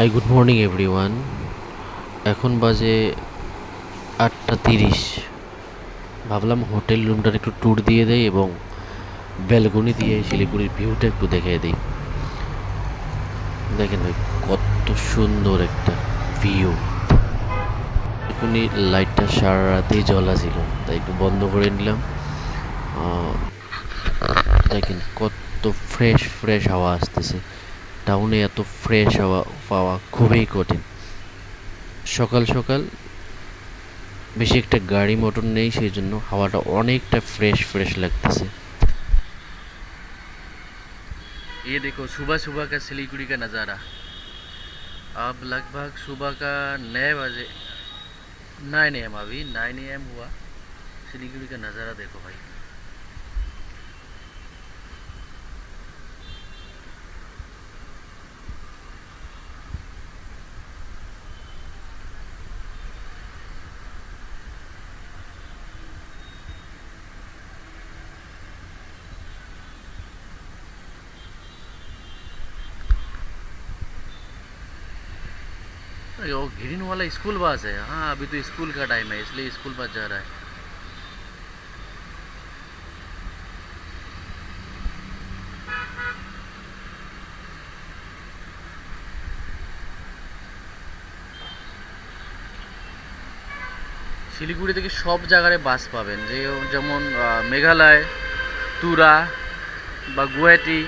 High, good morning everyone. এখন বাজে 8:30। ভাবলাম হোটেল রুমটার একটু ট্যুর দিয়ে দেই এবং ব্যালকনি দিয়ে শিলিগুড়ির ভিউটা একটু দেখিয়ে দিই। দেখেন ভাই, কত সুন্দর একটা ভিউ। এখনই লাইটটা সারা রাতেই জ্বলা ছিল, তাই একটু বন্ধ করে নিলাম। দেখেন কত ফ্রেশ ফ্রেশ হাওয়া আসতেছে। টাউনে এত ফ্রেশ হাওয়া পাওয়া খুবই কঠিন। সকাল সকাল বেশি একটা গাড়ি মোটর নেই, সেই জন্য হাওয়াটা অনেকটা फ्रेश फ्रेश लगता है। ये देखो सुबह सुबह का सिलीगुड़ी का नज़ारा। अब लगभग सुबह का 9 बजे, 9 AM, अभी 9 AM हुआ। सिलीगुड़ी का नज़ारा देखो भाई। अरे वो ग्रीन वाला स्कूल बस है। हाँ, अभी तो स्कूल का टाइम है, इसलिए स्कूल बस जा रहा है। শিলিগুড়ি থেকে সব জায়গায় বাস পাবেন, যেমন মেঘালয়, তুরা বা গুয়াহাটি,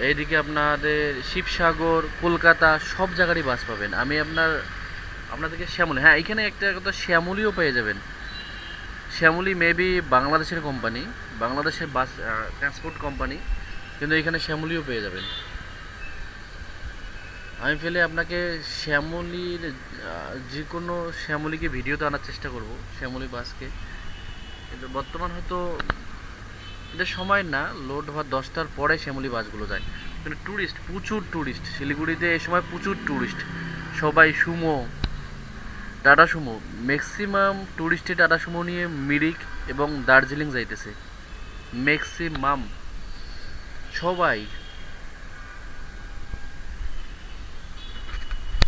এইদিকে আপনাদের শিবসাগর, কলকাতা, সব জায়গারই বাস পাবেন। আমি আপনাদেরকে শ্যামলী, হ্যাঁ এখানে একটা কথা, শ্যামলীও পেয়ে যাবেন। শ্যামলী মেবি বাংলাদেশের কোম্পানি, বাংলাদেশের বাস ট্রান্সপোর্ট কোম্পানি, কিন্তু এখানে শ্যামলীও পেয়ে যাবেন। আমি পেলে আপনাকে শ্যামলীর যে কোনো শ্যামলীকে ভিডিওতে আনার চেষ্টা করব, শ্যামলী বাসকে। কিন্তু বর্তমান হয়তো এটা সময় না, লোড হওয়ার 10টার পরে শ্যামলী বাসগুলো যায়। কিন্তু ট্যুরিস্ট, প্রচুর ট্যুরিস্ট শিলিগুড়িতে এই সময়, প্রচুর ট্যুরিস্ট। সবাই সুমো, টাটা সুমো, ম্যাক্সিমাম ট্যুরিস্টে টাটা সুমো নিয়ে মিরিক এবং দার্জিলিং যাইতেছে। ম্যাক্সিমাম সবাই